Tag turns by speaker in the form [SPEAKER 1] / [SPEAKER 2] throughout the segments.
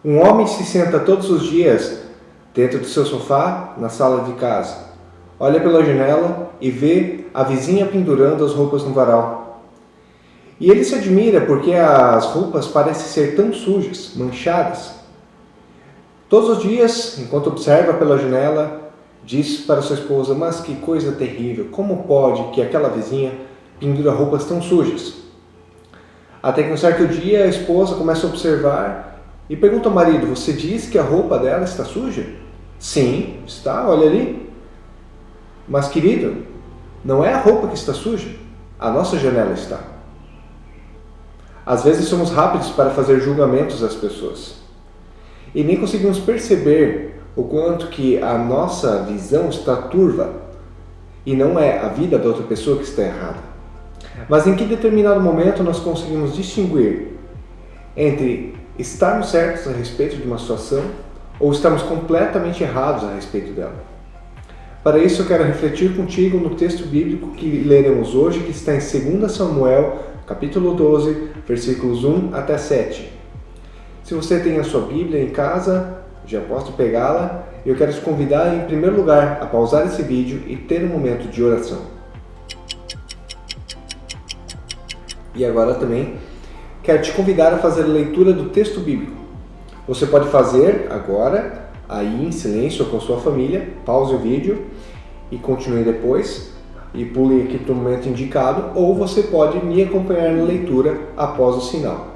[SPEAKER 1] Um homem se senta todos os dias dentro do seu sofá na sala de casa. Olha pela janela e vê a vizinha pendurando as roupas no varal. E ele se admira porque as roupas parecem ser tão sujas, manchadas. Todos os dias, enquanto observa pela janela, diz para sua esposa: mas que coisa terrível, como pode que aquela vizinha pendura roupas tão sujas? Até que um certo dia a esposa começa a observar e pergunta ao marido: você diz que a roupa dela está suja? Sim, está, olha ali. Mas querido, não é a roupa que está suja, a nossa janela está. Às vezes somos rápidos para fazer julgamentos às pessoas e nem conseguimos perceber o quanto que a nossa visão está turva e não é a vida da outra pessoa que está errada. Mas em que determinado momento nós conseguimos distinguir entre estarmos certos a respeito de uma situação ou estarmos completamente errados a respeito dela? Para isso eu quero refletir contigo no texto bíblico que leremos hoje, que está em 2 Samuel, capítulo 12, versículos 1 até 7. Se você tem a sua Bíblia em casa, já posso pegá-la. Eu quero te convidar, em primeiro lugar, a pausar esse vídeo e ter um momento de oração. E agora também quero te convidar a fazer a leitura do texto bíblico. Você pode fazer agora, aí em silêncio ou com sua família, pause o vídeo e continue depois e pule aqui para o momento indicado, ou você pode me acompanhar na leitura após o sinal.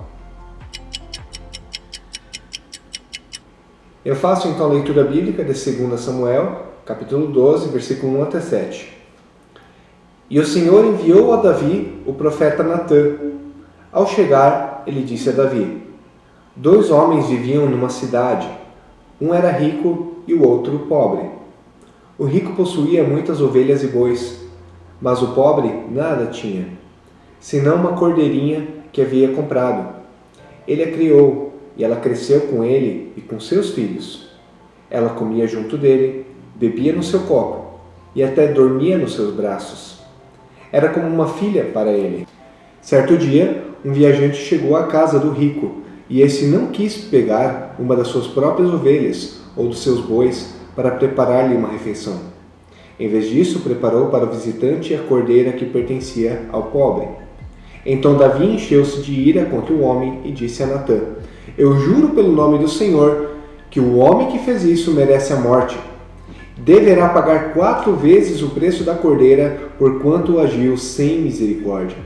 [SPEAKER 1] Eu faço então a leitura bíblica de 2 Samuel, capítulo 12, versículo 1 até 7. E o Senhor enviou a Davi o profeta Natã. Ao chegar, ele disse a Davi: 2 homens viviam numa cidade. Um era rico e o outro pobre. O rico possuía muitas ovelhas e bois, mas o pobre nada tinha, senão uma cordeirinha que havia comprado. Ele a criou, e ela cresceu com ele e com seus filhos. Ela comia junto dele, bebia no seu copo, e até dormia nos seus braços. Era como uma filha para ele. Certo dia, um viajante chegou à casa do rico, e esse não quis pegar uma das suas próprias ovelhas ou dos seus bois para preparar-lhe uma refeição. Em vez disso, preparou para o visitante a cordeira que pertencia ao pobre. Então Davi encheu-se de ira contra o homem e disse a Natã: eu juro pelo nome do Senhor que o homem que fez isso merece a morte. Deverá pagar 4 vezes o preço da cordeira, porquanto agiu sem misericórdia.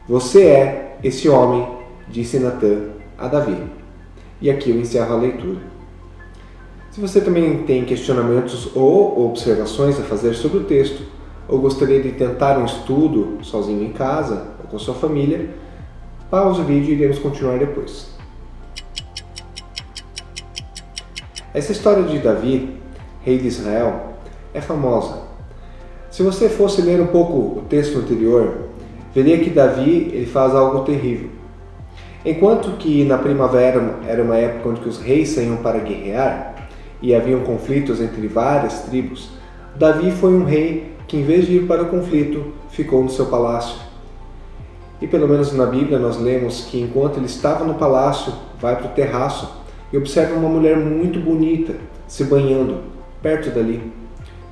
[SPEAKER 1] Você é esse homem, disse Natã a Davi. E aqui eu encerro a leitura. Se você também tem questionamentos ou observações a fazer sobre o texto, ou gostaria de tentar um estudo sozinho em casa ou com sua família, pause o vídeo e iremos continuar depois. Essa história de Davi, rei de Israel, é famosa. Se você fosse ler um pouco o texto anterior, veria que Davi ele faz algo terrível. Enquanto que na primavera era uma época onde os reis saíam para guerrear e haviam conflitos entre várias tribos, Davi foi um rei que, em vez de ir para o conflito, ficou no seu palácio. E pelo menos na Bíblia nós lemos que enquanto ele estava no palácio, vai para o terraço e observa uma mulher muito bonita se banhando perto dali.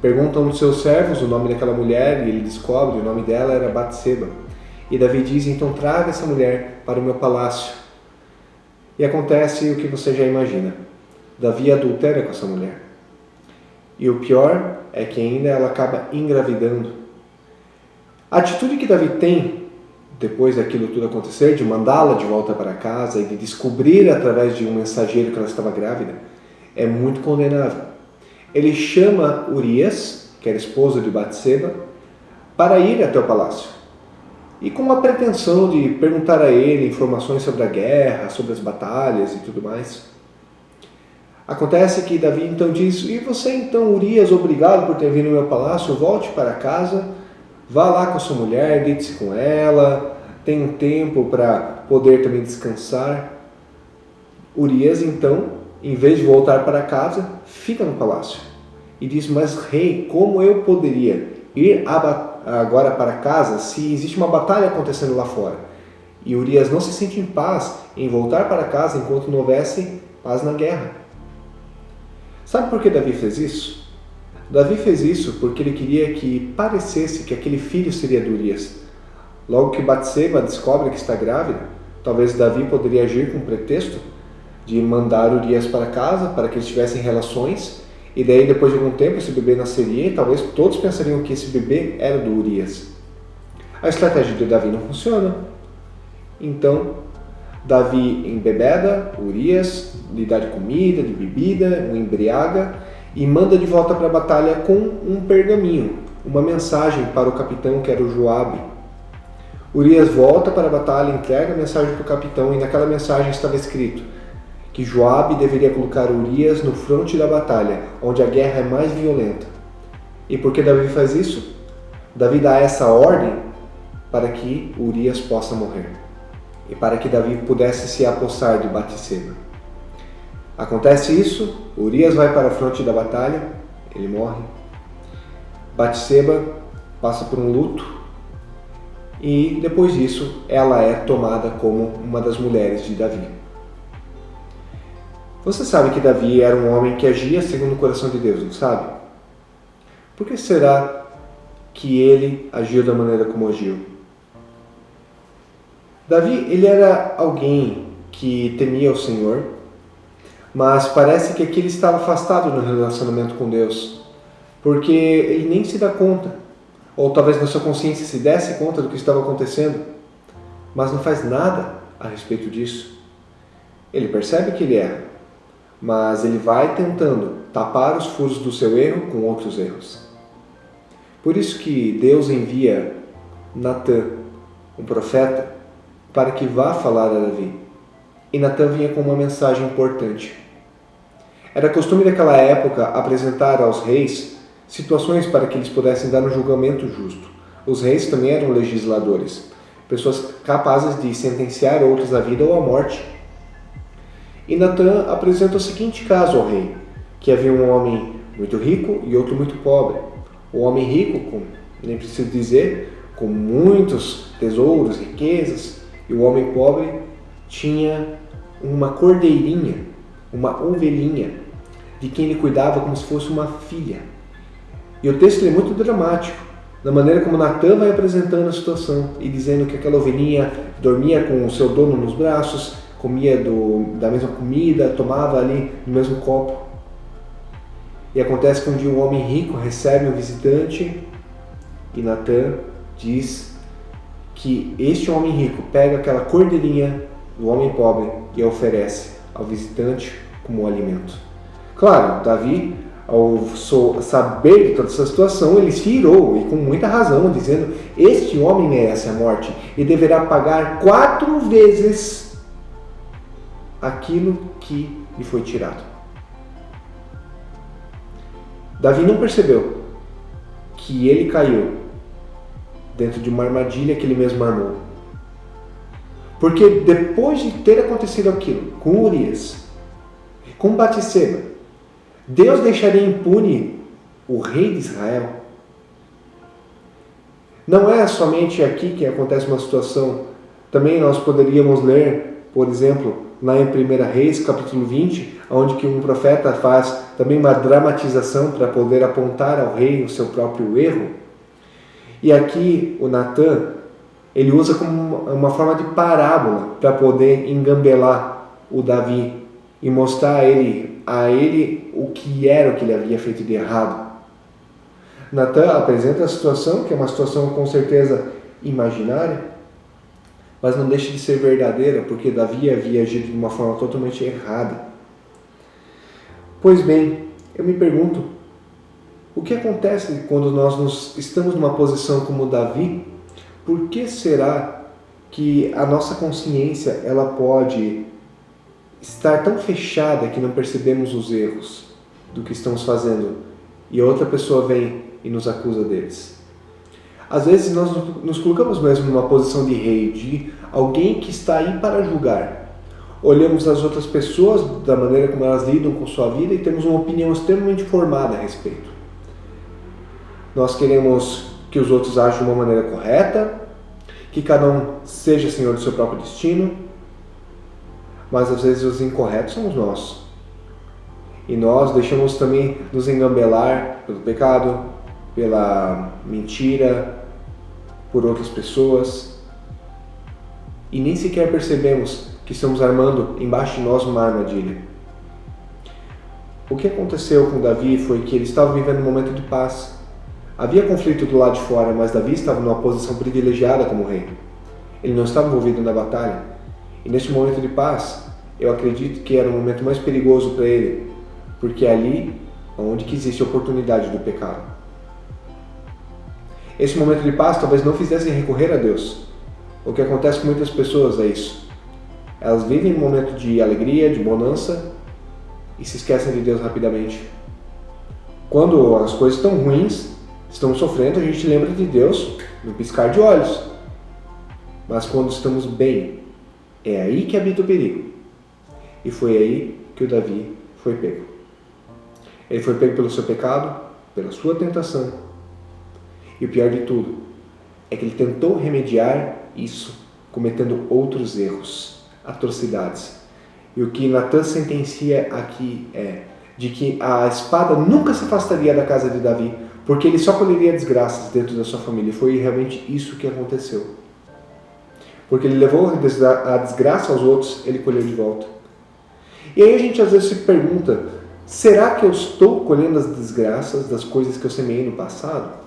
[SPEAKER 1] Pergunta a um dos seus servos o nome daquela mulher e ele descobre o nome dela era Batseba. E Davi diz: então traga essa mulher para o meu palácio. E acontece o que você já imagina. Davi adultera com essa mulher. E o pior é que ainda ela acaba engravidando. A atitude que Davi tem, depois daquilo tudo acontecer, de mandá-la de volta para casa e de descobrir através de um mensageiro que ela estava grávida, é muito condenável. Ele chama Urias, que era esposo de Batseba, para ir até o palácio. E com a pretensão de perguntar a ele informações sobre a guerra, sobre as batalhas e tudo mais. Acontece que Davi então diz: e você então, Urias, obrigado por ter vindo ao meu palácio, volte para casa, vá lá com a sua mulher, deite-se com ela, tenha um tempo para poder também descansar. Urias então, em vez de voltar para casa, fica no palácio. E diz: mas rei, como eu poderia ir agora para casa se existe uma batalha acontecendo lá fora. E Urias não se sente em paz em voltar para casa enquanto não houvesse paz na guerra. Sabe por que Davi fez isso? Davi fez isso porque ele queria que parecesse que aquele filho seria de Urias. Logo que Batseba descobre que está grávida, talvez Davi poderia agir com um pretexto de mandar Urias para casa para que eles tivessem relações, e daí depois de algum tempo esse bebê nasceria e talvez todos pensariam que esse bebê era do Urias. A estratégia de Davi não funciona. Então, Davi embebeda Urias, lhe dá de comida, de bebida, o embriaga e manda de volta para a batalha com um pergaminho, uma mensagem para o capitão que era o Joabe. Urias volta para a batalha, entrega a mensagem para o capitão e naquela mensagem estava escrito que Joabe deveria colocar Urias no fronte da batalha, onde a guerra é mais violenta. E por que Davi faz isso? Davi dá essa ordem para que Urias possa morrer e para que Davi pudesse se apossar de Batseba. Acontece isso, Urias vai para a fronte da batalha, ele morre. Batseba passa por um luto e depois disso ela é tomada como uma das mulheres de Davi. Você sabe que Davi era um homem que agia segundo o coração de Deus, não sabe? Por que será que ele agiu da maneira como agiu? Davi, ele era alguém que temia o Senhor, mas parece que aqui ele estava afastado no relacionamento com Deus, porque ele nem se dá conta, ou talvez na sua consciência se desse conta do que estava acontecendo, mas não faz nada a respeito disso. Ele percebe que ele erra, mas ele vai tentando tapar os furos do seu erro com outros erros. Por isso que Deus envia Natã, um profeta, para que vá falar a Davi. E Natã vinha com uma mensagem importante. Era costume daquela época apresentar aos reis situações para que eles pudessem dar um julgamento justo. Os reis também eram legisladores, pessoas capazes de sentenciar outros à vida ou à morte. E Natã apresenta o seguinte caso ao rei, que havia um homem muito rico e outro muito pobre. O homem rico, nem preciso dizer, com muitos tesouros, riquezas, e o homem pobre tinha uma cordeirinha, uma ovelhinha, de quem ele cuidava como se fosse uma filha. E o texto é muito dramático, da maneira como Natã vai apresentando a situação e dizendo que aquela ovelhinha dormia com o seu dono nos braços, comia da mesma comida, tomava ali no mesmo copo. E acontece que um dia um homem rico recebe um visitante e Natã diz que este homem rico pega aquela cordeirinha do homem pobre e a oferece ao visitante como alimento. Claro, Davi, ao saber de toda essa situação, ele se irou e com muita razão, dizendo: este homem merece a morte e deverá pagar 4 vezes aquilo que lhe foi tirado. Davi não percebeu que ele caiu dentro de uma armadilha que ele mesmo armou. Porque depois de ter acontecido aquilo com Urias, com Batseba, Deus deixaria impune o rei de Israel? Não é somente aqui que acontece uma situação. Também nós poderíamos ler, por exemplo, lá em 1 Reis, capítulo 20, onde que um profeta faz também uma dramatização para poder apontar ao rei o seu próprio erro. E aqui o Natã, ele usa como uma forma de parábola para poder engambelar o Davi e mostrar a ele o que era o que ele havia feito de errado. Natã apresenta a situação, que é uma situação com certeza imaginária, mas não deixa de ser verdadeira, porque Davi havia agido de uma forma totalmente errada. Pois bem, eu me pergunto, o que acontece quando nós estamos numa posição como Davi? Por que será que a nossa consciência ela pode estar tão fechada que não percebemos os erros do que estamos fazendo e a outra pessoa vem e nos acusa deles? Às vezes nós nos colocamos mesmo numa posição de rei, de alguém que está aí para julgar. Olhamos as outras pessoas da maneira como elas lidam com sua vida e temos uma opinião extremamente formada a respeito. Nós queremos que os outros agem de uma maneira correta, que cada um seja senhor do seu próprio destino, mas às vezes os incorretos somos nós. E nós deixamos também nos engambelar pelo pecado, pela mentira, por outras pessoas, e nem sequer percebemos que estamos armando embaixo de nós uma armadilha. O que aconteceu com Davi foi que ele estava vivendo um momento de paz. Havia conflito do lado de fora, mas Davi estava numa posição privilegiada como rei. Ele não estava envolvido na batalha. E neste momento de paz, eu acredito que era o momento mais perigoso para ele, porque é ali onde que existe a oportunidade do pecado. Esse momento de paz talvez não fizessem recorrer a Deus. O que acontece com muitas pessoas é isso. Elas vivem um momento de alegria, de bonança, e se esquecem de Deus rapidamente. Quando as coisas estão ruins, estamos sofrendo, a gente lembra de Deus no piscar de olhos. Mas quando estamos bem, é aí que habita o perigo. E foi aí que o Davi foi pego. Ele foi pego pelo seu pecado, pela sua tentação. E o pior de tudo é que ele tentou remediar isso, cometendo outros erros, atrocidades. E o que Natan sentencia aqui é de que a espada nunca se afastaria da casa de Davi, porque ele só colheria desgraças dentro da sua família. E foi realmente isso que aconteceu. Porque ele levou a desgraça aos outros, ele colheu de volta. E aí a gente às vezes se pergunta, será que eu estou colhendo as desgraças das coisas que eu semeei no passado?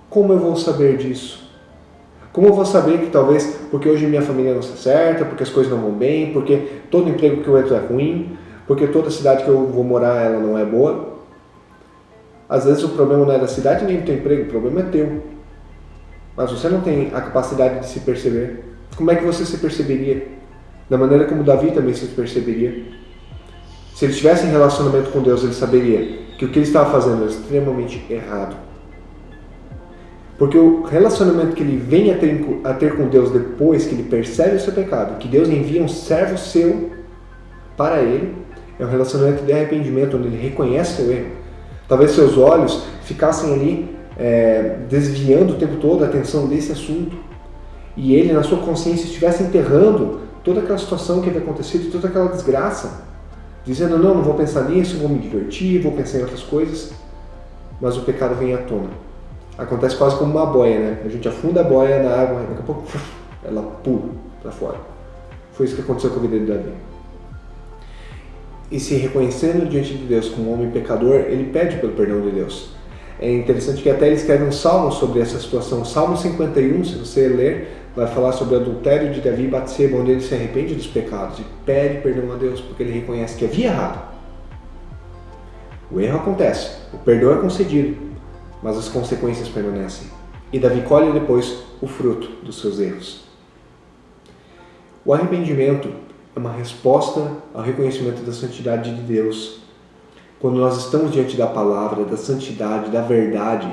[SPEAKER 1] Como eu vou saber disso? Como eu vou saber que talvez porque hoje minha família não se acerta, porque as coisas não vão bem, porque todo emprego que eu entro é ruim, porque toda cidade que eu vou morar ela não é boa? Às vezes o problema não é da cidade nem do teu emprego, o problema é teu. Mas você não tem a capacidade de se perceber. Como é que você se perceberia? Da maneira como Davi também se perceberia. Se ele estivesse em relacionamento com Deus, ele saberia que o que ele estava fazendo era extremamente errado. Porque o relacionamento que ele vem a ter com Deus depois que ele percebe o seu pecado, que Deus envia um servo seu para ele, é um relacionamento de arrependimento, onde ele reconhece seu erro. Talvez seus olhos ficassem ali desviando o tempo todo a atenção desse assunto, e ele, na sua consciência, estivesse enterrando toda aquela situação que havia acontecido, toda aquela desgraça, dizendo, não vou pensar nisso, vou me divertir, vou pensar em outras coisas. Mas o pecado vem à tona. Acontece quase como uma boia, né? A gente afunda a boia na água e daqui a pouco ela pula para fora. Foi isso que aconteceu com a vida de Davi. E se reconhecendo diante de Deus como um homem pecador, ele pede pelo perdão de Deus. É interessante que até ele escreve um salmo sobre essa situação. O Salmo 51, se você ler, vai falar sobre o adultério de Davi e Batseba, onde ele se arrepende dos pecados e pede perdão a Deus, porque ele reconhece que havia errado. O erro acontece, o perdão é concedido, mas as consequências permanecem. E Davi colhe depois o fruto dos seus erros. O arrependimento é uma resposta ao reconhecimento da santidade de Deus. Quando nós estamos diante da palavra, da santidade, da verdade,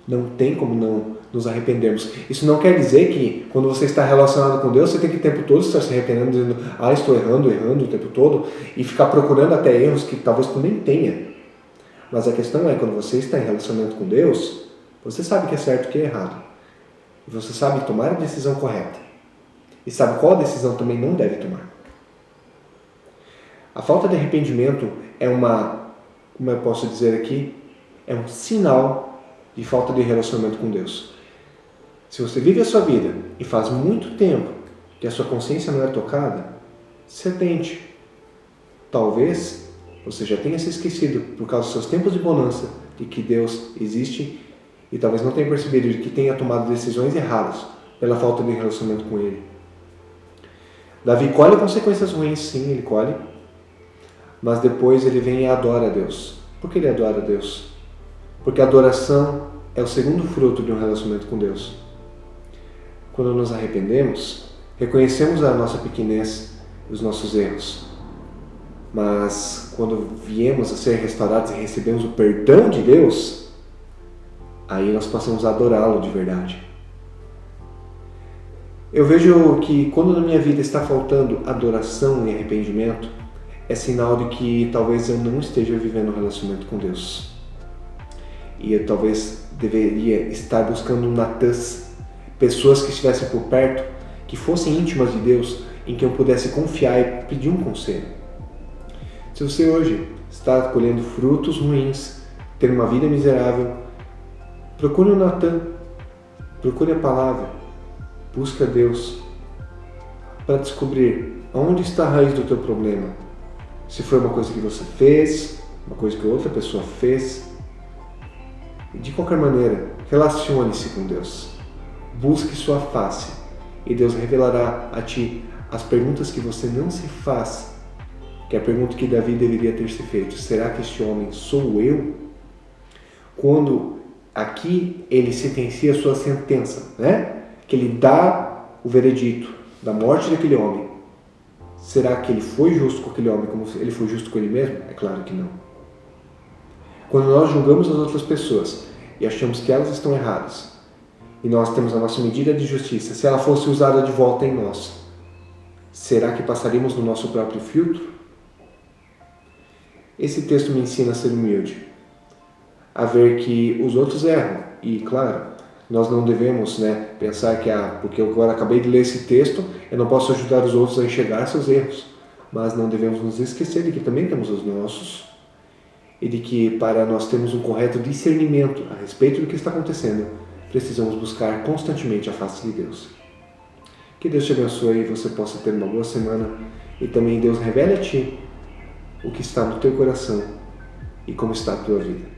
[SPEAKER 1] não tem como não nos arrependermos. Isso não quer dizer que quando você está relacionado com Deus, você tem que o tempo todo estar se arrependendo, dizendo, estou errando o tempo todo, e ficar procurando até erros que talvez tu nem tenha. Mas a questão é, quando você está em relacionamento com Deus, você sabe que é certo e que é errado. E você sabe tomar a decisão correta. E sabe qual decisão também não deve tomar. A falta de arrependimento é como eu posso dizer aqui, é um sinal de falta de relacionamento com Deus. Se você vive a sua vida e faz muito tempo que a sua consciência não é tocada, se atente. Talvez você já tenha se esquecido, por causa dos seus tempos de bonança, de que Deus existe e talvez não tenha percebido de que tenha tomado decisões erradas pela falta de relacionamento com Ele. Davi colhe consequências ruins, sim, ele colhe, mas depois ele vem e adora a Deus. Por que ele adora a Deus? Porque a adoração é o segundo fruto de um relacionamento com Deus. Quando nos arrependemos, reconhecemos a nossa pequenez e os nossos erros. Mas quando viemos a ser restaurados e recebemos o perdão de Deus, aí nós passamos a adorá-lo de verdade. Eu vejo que quando na minha vida está faltando adoração e arrependimento, é sinal de que talvez eu não esteja vivendo um relacionamento com Deus. e eu talvez deveria estar buscando Natãs, pessoas que estivessem por perto, que fossem íntimas de Deus, em que eu pudesse confiar e pedir um conselho. Se você hoje está colhendo frutos ruins, tendo uma vida miserável, procure o Natã, procure a palavra, busque a Deus para descobrir onde está a raiz do teu problema. Se foi uma coisa que você fez, uma coisa que outra pessoa fez. De qualquer maneira, relacione-se com Deus. Busque sua face e Deus revelará a ti as perguntas que você não se faz, que é a pergunta que Davi deveria ter se feito. Será que este homem sou eu? Quando aqui ele sentencia a sua sentença, né? Que ele dá o veredito da morte daquele homem. Será que ele foi justo com aquele homem como ele foi justo com ele mesmo? É claro que não. Quando nós julgamos as outras pessoas e achamos que elas estão erradas, e nós temos a nossa medida de justiça, se ela fosse usada de volta em nós, será que passaríamos no nosso próprio filtro? Esse texto me ensina a ser humilde, a ver que os outros erram. E, claro, nós não devemos pensar que, porque eu agora acabei de ler esse texto, eu não posso ajudar os outros a enxergar seus erros. Mas não devemos nos esquecer de que também temos os nossos, e de que, para nós termos um correto discernimento a respeito do que está acontecendo, precisamos buscar constantemente a face de Deus. Que Deus te abençoe e você possa ter uma boa semana, e também Deus revele a ti o que está no teu coração e como está a tua vida.